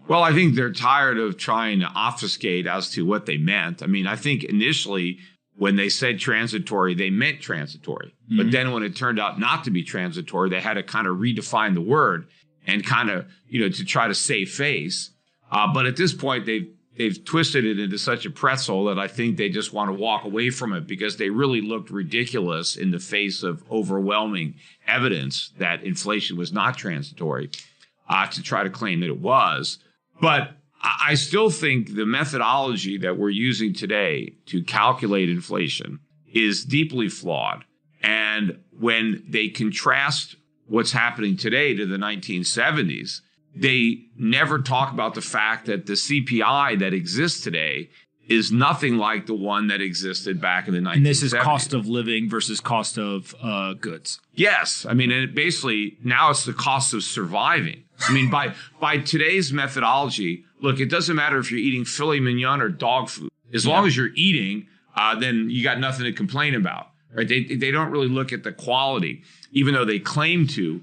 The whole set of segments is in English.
Well, I think they're tired of trying to obfuscate as to what they meant. I mean, I think initially when they said transitory, they meant transitory. Mm-hmm. But then when it turned out not to be transitory, they had to kind of redefine the word and kind of, to try to save face. But at this point, they've twisted it into such a pretzel that I think they just want to walk away from it because they really looked ridiculous in the face of overwhelming evidence that inflation was not transitory to try to claim that it was. But I still think the methodology that we're using today to calculate inflation is deeply flawed. And when they contrast what's happening today to the 1970s, they never talk about the fact that the CPI that exists today is nothing like the one that existed back in the 1970s. And this is cost of living versus cost of goods. Yes. I mean, and it basically, now it's the cost of surviving. I mean, by today's methodology, look, it doesn't matter if you're eating filet mignon or dog food. As long as you're eating, then you got nothing to complain about. Right? They don't really look at the quality, even though they claim to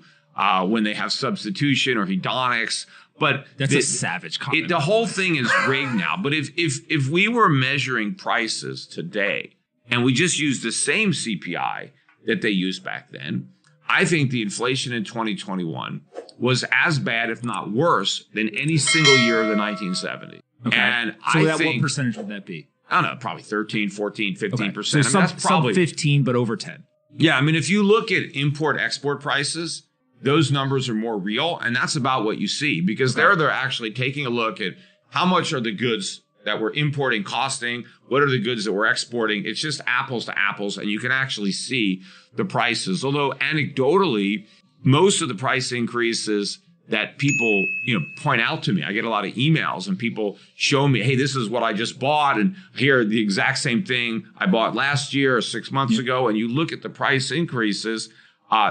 when they have substitution or hedonics. But that's a savage comment. The whole thing is rigged now. But if we were measuring prices today and we just used the same CPI that they used back then, I think the inflation in 2021 was as bad, if not worse, than any single year of the 1970s. Okay. And so what percentage would that be? I don't know, probably 13, 14, 15%. Okay. So that's probably 15, but over 10. Yeah, I mean, if you look at import-export prices, those numbers are more real, and that's about what you see because they're actually taking a look at how much are the goods that we're importing costing, what are the goods that we're exporting. It's just apples to apples, and you can actually see the prices. Although anecdotally, most of the price increases that people point out to me, I get a lot of emails and people show me, hey, this is what I just bought, and here the exact same thing I bought last year or 6 months ago, and you look at the price increases,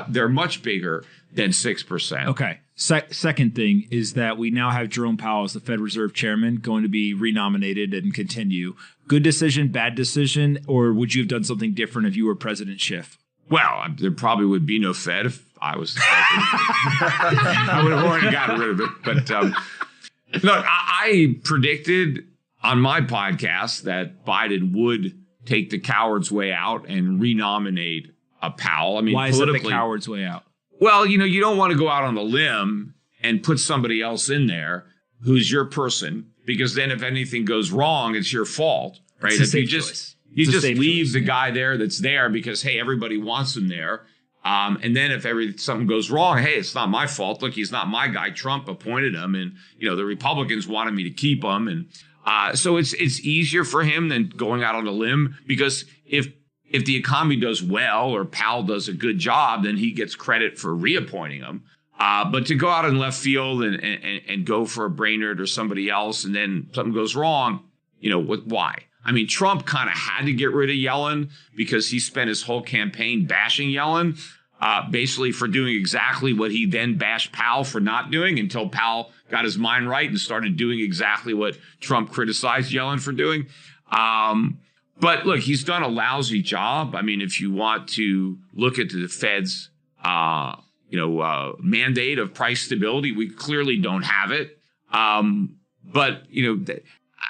they're much bigger than 6%. Okay. Second thing is that we now have Jerome Powell as the Fed Reserve Chairman going to be renominated and continue. Good decision, bad decision, or would you have done something different if you were President Schiff? Well, there probably would be no Fed if I was. I would have already gotten rid of it. But look, I predicted on my podcast that Biden would take the coward's way out and renominate Powell. I mean, why is it the coward's way out? Well, you don't want to go out on a limb and put somebody else in there who's your person, because then if anything goes wrong, it's your fault, right? It's if you just leave the guy there that's there because, hey, everybody wants him there. And then if something goes wrong, hey, it's not my fault. Look, he's not my guy. Trump appointed him, and the Republicans wanted me to keep him, and so it's easier for him than going out on a limb, because if the economy does well or Powell does a good job, then he gets credit for reappointing him. But to go out in left field and go for a Brainerd or somebody else, and then something goes wrong, why? I mean, Trump kind of had to get rid of Yellen because he spent his whole campaign bashing Yellen, basically for doing exactly what he then bashed Powell for not doing, until Powell got his mind right and started doing exactly what Trump criticized Yellen for doing. But look, he's done a lousy job. I mean, if you want to look at the Fed's, mandate of price stability, we clearly don't have it. But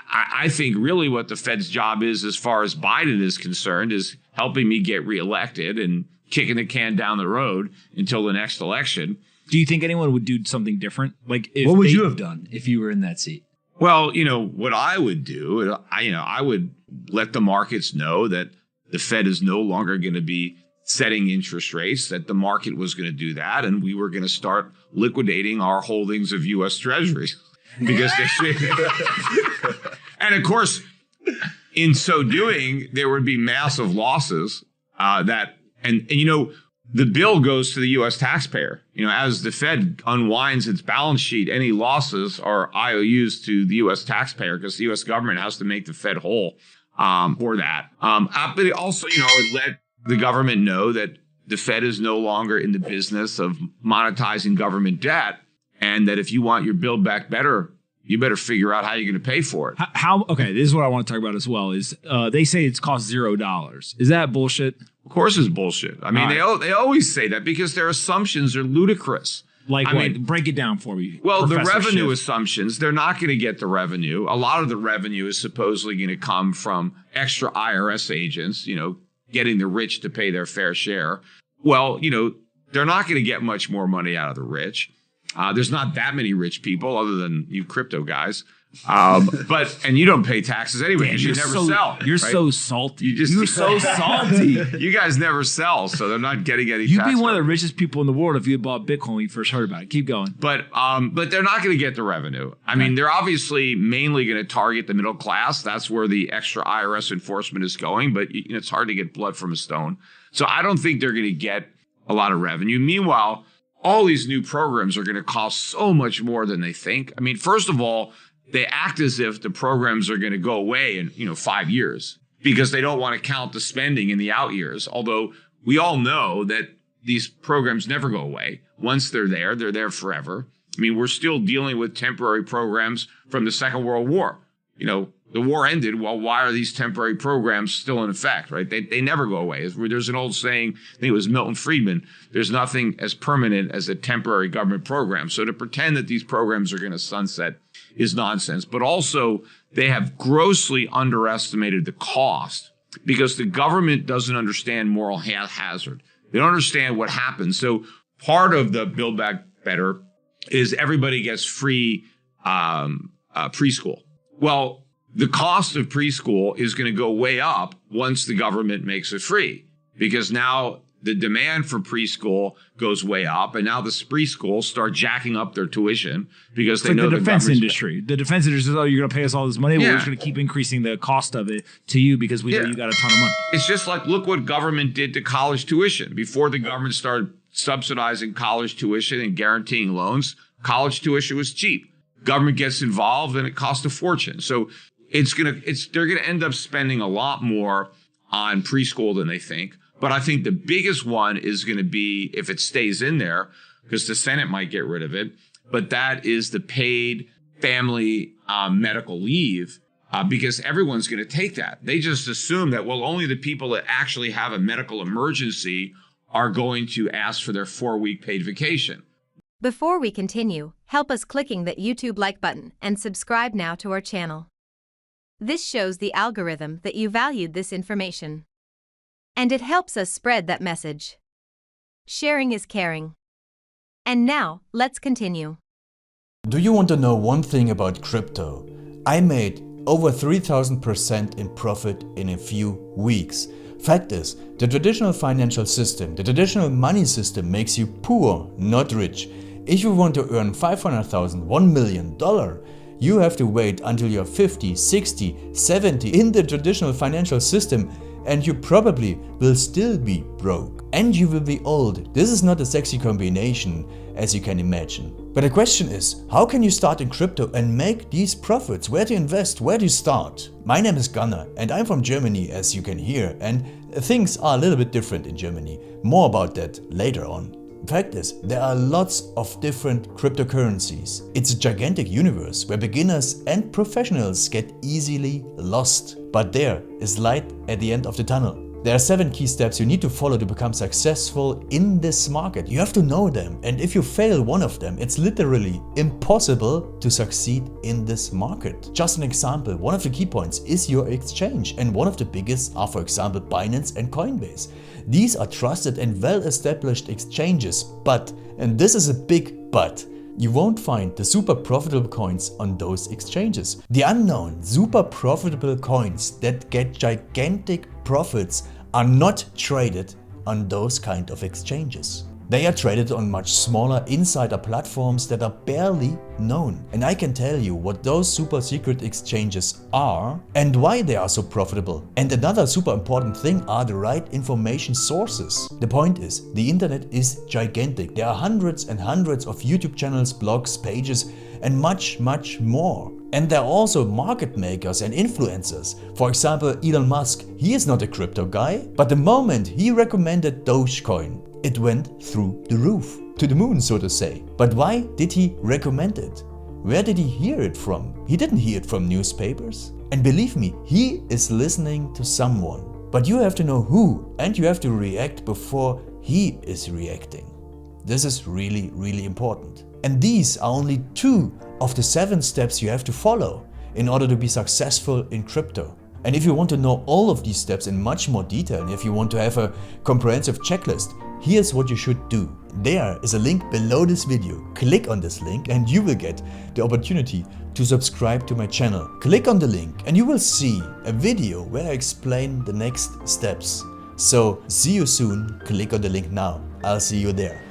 I think really what the Fed's job is, as far as Biden is concerned, is helping me get reelected and kicking the can down the road until the next election. Do you think anyone would do something different? Like, what would you have done if you were in that seat? Well, what I would do, I would let the markets know that the Fed is no longer going to be setting interest rates, that the market was going to do that, and we were going to start liquidating our holdings of U.S. Treasuries. Because and of course, in so doing, there would be massive losses the bill goes to the U.S. taxpayer. As the Fed unwinds its balance sheet, any losses are IOUs to the U.S. taxpayer, because the U.S. government has to make the Fed whole for that. But it also, it let the government know that the Fed is no longer in the business of monetizing government debt, and that if you want your Build Back Better, you better figure out how you're going to pay for it. Okay, this is what I want to talk about as well. Is they say it's cost $0. Is that bullshit? Of course it's bullshit. I mean, they always say that because their assumptions are ludicrous. Like break it down for me. Well, the Professor revenue Schiff. assumptions, they're not going to get the revenue. A lot of the revenue is supposedly going to come from extra IRS agents, getting the rich to pay their fair share. Well, they're not going to get much more money out of the rich. There's not that many rich people other than you crypto guys. And you don't pay taxes anyway because you never sell. You're right? so salty. You're so salty. You guys never sell, so they're not getting any. You'd tax be one of the revenue. richest people in the world if you had bought Bitcoin when you first heard about it. Keep going. But they're not going to get the revenue. I mean, they're obviously mainly going to target the middle class. That's where the extra IRS enforcement is going. But it's hard to get blood from a stone. So I don't think they're going to get a lot of revenue. Meanwhile, all these new programs are going to cost so much more than they think. I mean, first of all, they act as if the programs are going to go away in 5 years because they don't want to count the spending in the out years. Although we all know that these programs never go away. Once they're there forever. I mean, we're still dealing with temporary programs from the Second World War. The war ended. Well, why are these temporary programs still in effect, right? They never go away. There's an old saying, I think it was Milton Friedman, there's nothing as permanent as a temporary government program. So to pretend that these programs are going to sunset is nonsense. But also, they have grossly underestimated the cost because the government doesn't understand moral hazard. They don't understand what happens. So part of the Build Back Better is everybody gets free preschool. Well, the cost of preschool is going to go way up once the government makes it free because now the demand for preschool goes way up, and now the preschool start jacking up their tuition because they know the defense industry. The defense industry says, "Oh, you're going to pay us all this money. Well, we're just going to keep increasing the cost of it to you because we know you got a ton of money." It's just like, look what government did to college tuition. Before the government started subsidizing college tuition and guaranteeing loans, college tuition was cheap. Government gets involved and it costs a fortune. So they're gonna end up spending a lot more on preschool than they think. But I think the biggest one is going to be, if it stays in there, because the Senate might get rid of it, but that is the paid family medical leave, because everyone's going to take that. They just assume that, well, only the people that actually have a medical emergency are going to ask for their 4-week paid vacation. Before we continue, help us clicking that YouTube like button and subscribe now to our channel. This shows the algorithm that you valued this information. And it helps us spread that message. Sharing is caring. And now, let's continue. Do you want to know one thing about crypto? I made over 3000% in profit in a few weeks. Fact is, the traditional financial system, the traditional money system makes you poor, not rich. If you want to earn $500,000, $1 million, you have to wait until you're 50, 60, 70 in the traditional financial system, and you probably will still be broke. And you will be old. This is not a sexy combination, as you can imagine. But the question is, how can you start in crypto and make these profits? Where to invest? Where to start? My name is Gunnar and I'm from Germany, as you can hear, and things are a little bit different in Germany. More about that later on. Fact is, there are lots of different cryptocurrencies. It's a gigantic universe where beginners and professionals get easily lost. But there is light at the end of the tunnel. There are 7 key steps you need to follow to become successful in this market. You have to know them, and if you fail one of them, it's literally impossible to succeed in this market. Just an example, one of the key points is your exchange, and one of the biggest are, for example, Binance and Coinbase. These are trusted and well-established exchanges, but, and this is a big but, you won't find the super profitable coins on those exchanges. The unknown super profitable coins that get gigantic profits are not traded on those kind of exchanges. They are traded on much smaller insider platforms that are barely known. And I can tell you what those super secret exchanges are and why they are so profitable. And another super important thing are the right information sources. The point is, the internet is gigantic. There are hundreds and hundreds of YouTube channels, blogs, pages, and much more. And there are also market makers and influencers. For example, Elon Musk, he is not a crypto guy, but the moment he recommended Dogecoin, it went through the roof, to the moon, so to say. But why did he recommend it? Where did he hear it from? He didn't hear it from newspapers. And believe me, he is listening to someone. But you have to know who, and you have to react before he is reacting. This is really, really important. And these are only 2 of the 7 steps you have to follow in order to be successful in crypto. And if you want to know all of these steps in much more detail, and if you want to have a comprehensive checklist, here's what you should do. There is a link below this video. Click on this link and you will get the opportunity to subscribe to my channel. Click on the link and you will see a video where I explain the next steps. So see you soon. Click on the link now. I'll see you there.